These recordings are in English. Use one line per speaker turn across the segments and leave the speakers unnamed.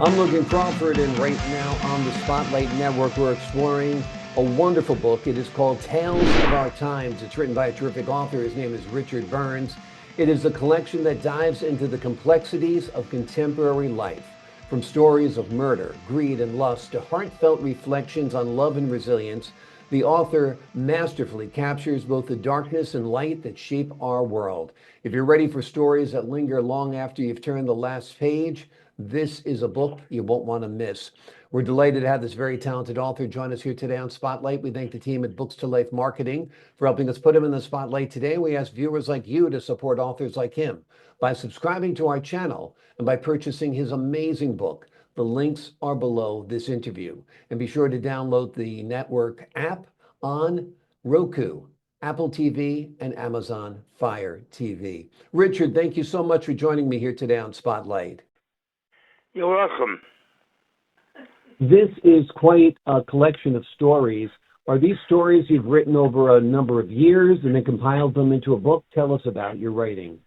I'm Logan Crawford, and right now on the Spotlight Network, we're exploring a wonderful book. It is called Tales of Our Times. It's written by a terrific author. His name is Richard Burns. It is a collection that dives into the complexities of contemporary life, from stories of murder, greed, and lust to heartfelt reflections on love and resilience. The author masterfully captures both the darkness and light that shape our world. If you're ready for stories that linger long after you've turned the last page, this is a book you won't want to miss. We're delighted to have this very talented author join us here today on Spotlight. We thank the team at Books to Life Marketing for helping us put him in the spotlight today. We ask viewers like you to support authors like him by subscribing to our channel and by purchasing his amazing book. The links are below this interview. And be sure to download the network app on Roku, Apple TV, and Amazon Fire TV. Richard, thank you so much for joining me here today on Spotlight.
You're welcome.
This is quite a collection of stories. Are these stories you've written over a number of years and then compiled them into a book? Tell us about your writing.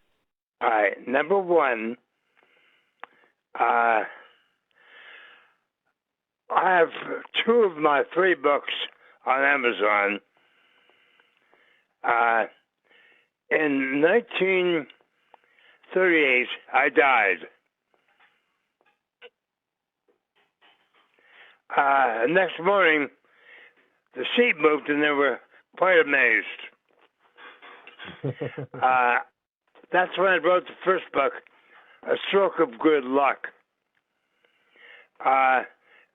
All right. Number one, I have two of my three books on Amazon. In 1938, I died. Next morning, the sheet moved, and they were quite amazed. That's when I wrote the first book, A Stroke of Good Luck.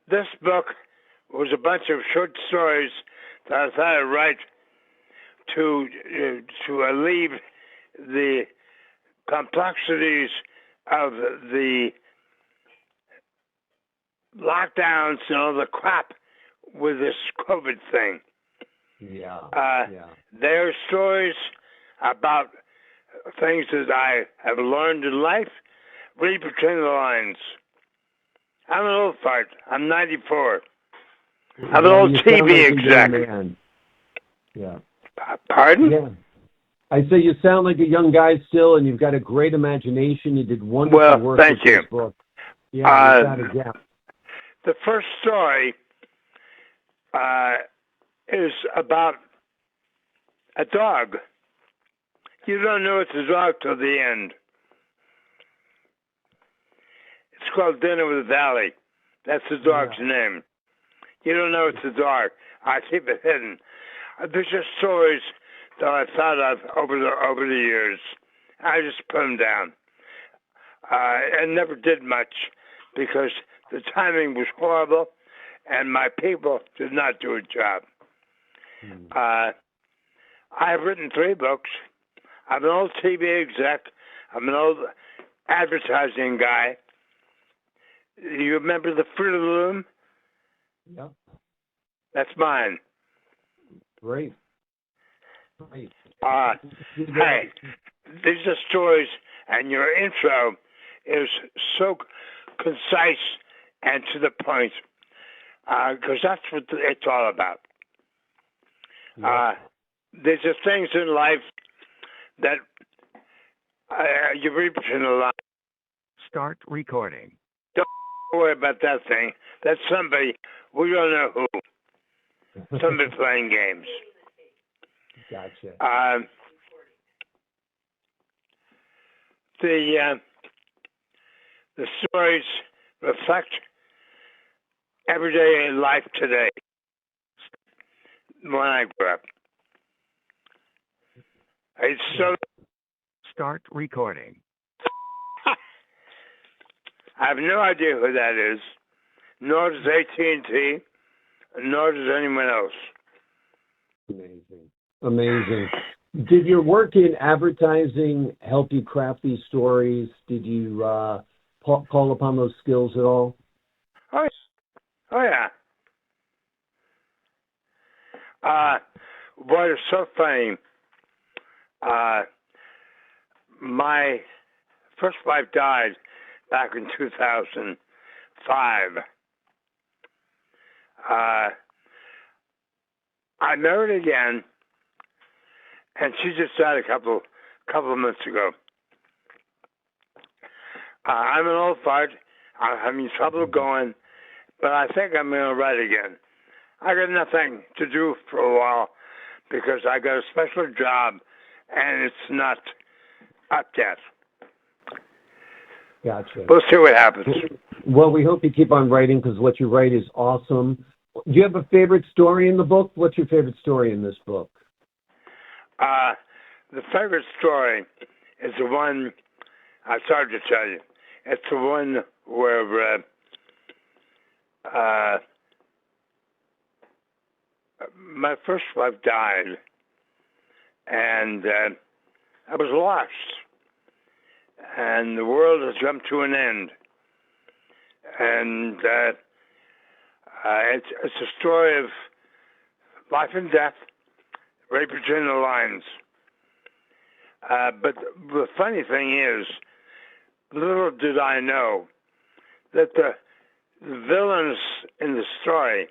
This book was a bunch of short stories that I thought I'd write to alleviate the complexities of the lockdowns and all the crap with this COVID thing. They're stories about things that I have learned in life, read between the lines. I'm an old fart. I'm 94. I'm an old TV exec.
Yeah.
Pardon?
Yeah. I say you sound like a young guy still, and you've got a great imagination. You did wonderful work with this book. Yeah, without a doubt.
The first story is about a dog. You don't know it's a dog till the end. It's called Dinner with Valley. That's the dog's name. You don't know it's a dog. I keep it hidden. These are stories that I thought of over the years. I just put them down. I never did much because the timing was horrible, and my people did not do a job. I have written three books. I'm an old TV exec. I'm an old advertising guy. You remember the Fruit of the Loom?
Yeah.
That's mine.
Great.
Hey, these are stories, and your intro is so concise and to the point, because that's what it's all about. There's just things in life that you read between the lines.
Start recording.
Don't worry about that thing. That's somebody, we don't know who. Somebody playing games.
Gotcha.
The stories reflect everyday life today. When I grew up,
Start recording.
I have no idea who that is, nor does AT&T, nor does anyone else.
Amazing. Did your work in advertising help you craft these stories? Did you call upon those skills at all?
Oh yeah. Boy, it's so funny. My first wife died back in 2005. I married again, and she just died a couple of months ago. I'm an old fart. I'm having trouble going, but I think I'm going to write again. I got nothing to do for a while because I got a special job and it's not up yet.
Gotcha.
We'll see what happens.
Well, we hope you keep on writing because what you write is awesome. Do you have a favorite story in the book? What's your favorite story in this book?
The favorite story is the one, I'm sorry to tell you, it's the one where my first wife died, and I was lost, and the world has come to an end, and it's a story of life and death, right between the lines. But the funny thing is, little did I know that the villains in the story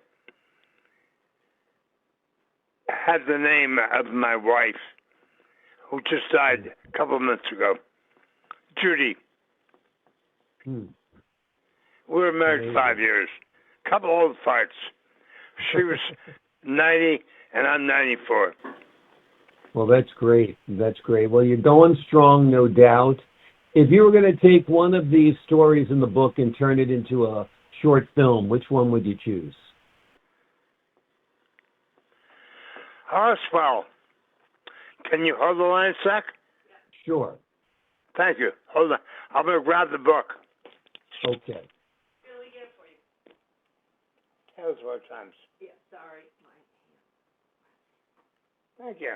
had the name of my wife, who just died a couple of months ago, Judy. We were married 5 years. Couple old farts. She was 90 and I'm 94.
Well, that's great. That's great. Well, you're going strong, no doubt. If you were going to take one of these stories in the book and turn it into a short film, which one would you choose?
Oh, swell. Can you hold the line a sec?
Sure.
Thank you. Hold on. I'm going to grab the book.
Okay.
Tales of Our Times.
Yeah, sorry.
Thank you.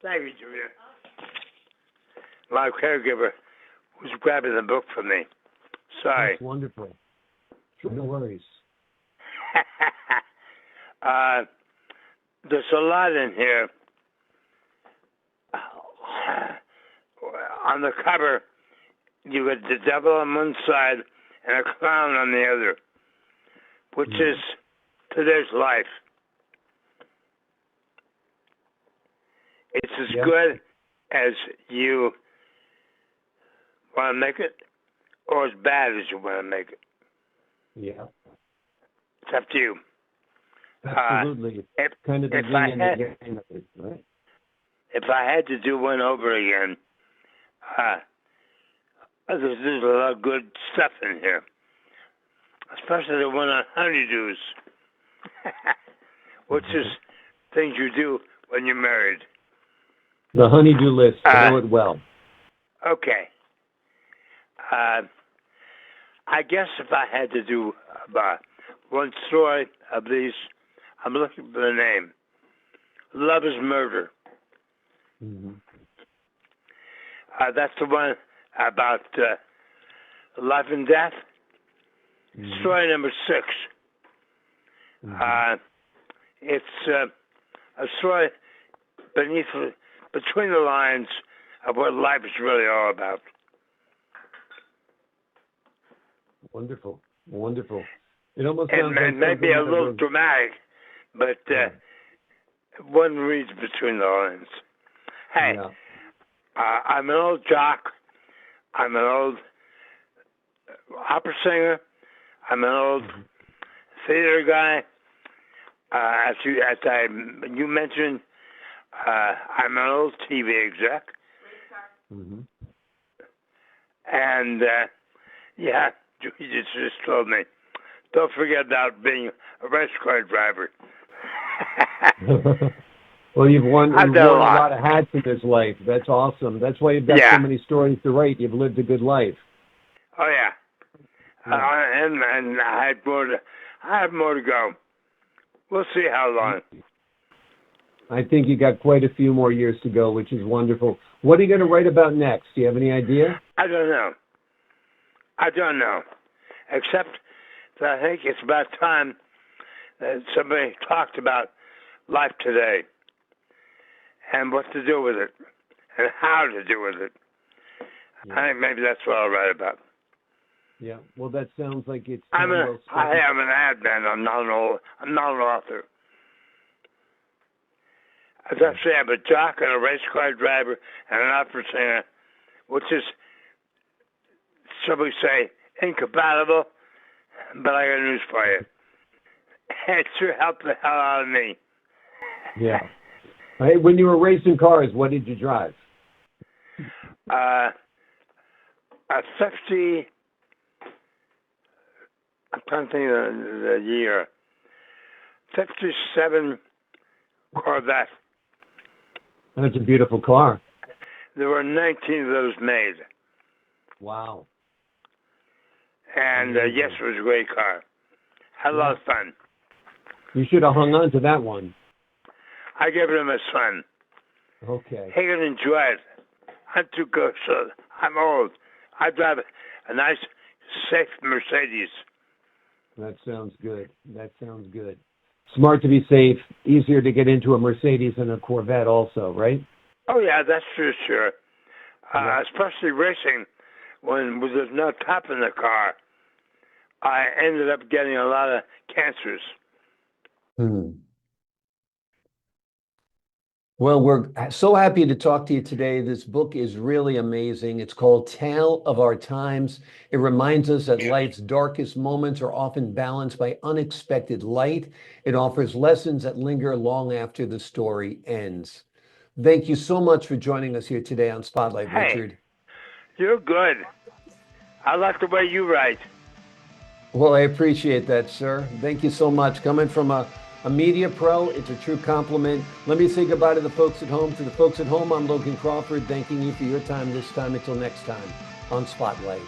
Thank you, Julia. My caregiver was grabbing the book for me. Sorry.
That's wonderful. Sure, no worries.
There's a lot in here. On the cover, you got the devil on one side and a clown on the other, which is today's life. It's as good as you want to make it, or as bad as you want to make it.
Yeah.
It's up to you.
Absolutely.
If
kind of the yin and the yang of it, right?
If I had to do one over again, there's a lot of good stuff in here, especially the one on honeydews, which is things you do when you're married.
The honeydew list, I know it well.
Okay. I guess if I had to do one story of these, I'm looking for the name. Love is Murder.
Mm-hmm.
That's the one about life and death.
Mm-hmm.
Story number 6.
Mm-hmm.
It's a story between the lines of what life is really all about.
Wonderful. Wonderful. It almost sounds like
maybe a little dramatic, but one reads between the lines. Hey, I'm an old jock. I'm an old opera singer. I'm an old theater guy. As you mentioned, I'm an old TV exec.
Mm-hmm.
And, you just told me, don't forget about being a race car driver.
Well, you've worn a
lot.
lot of hats in this life. That's awesome. That's why you've got so many stories to write. You've lived a good life.
Oh, yeah. And I have more to go. We'll see how long.
I think you got quite a few more years to go, which is wonderful. What are you going to write about next? Do you have any idea?
I don't know. Except that I think it's about time that somebody talked about life today and what to do with it and how to do with it.
Yeah.
I think maybe that's what I'll write about.
Yeah. Well, that sounds like it's.
I am an admin. I'm not an author. As I say, I'm a jock and a race car driver and an opera singer, which is, shall we say, incompatible, but I got news for you. It sure helped the hell out of me.
Yeah. Hey, when you were racing cars, what did you drive?
A 50, I'm trying to think of the year, 57 Corvette.
That's a beautiful car.
There were 19 of those made.
Wow.
And yes, it was a great car. Had a lot of fun.
You should have hung on to that one.
I gave it to my son.
Okay.
He can enjoy it. I'm too good, so I'm old. I drive a nice, safe Mercedes.
That sounds good. That sounds good. Smart to be safe, easier to get into a Mercedes than a Corvette also, right?
Oh, yeah, that's true, sure. Especially racing, when there's no top in the car, I ended up getting a lot of cancers.
Well, we're so happy to talk to you today. This book is really amazing. It's called Tale of Our Times. It reminds us that life's darkest moments are often balanced by unexpected light. It offers lessons that linger long after the story ends. Thank you so much for joining us here today on Spotlight,
Hey.
Richard.
You're good. I like the way you write.
Well, I appreciate that, sir. Thank you so much. Coming from a media pro, it's a true compliment. Let me say goodbye to the folks at home. To the folks at home, I'm Logan Crawford, thanking you for your time this time. Until next time on Spotlight.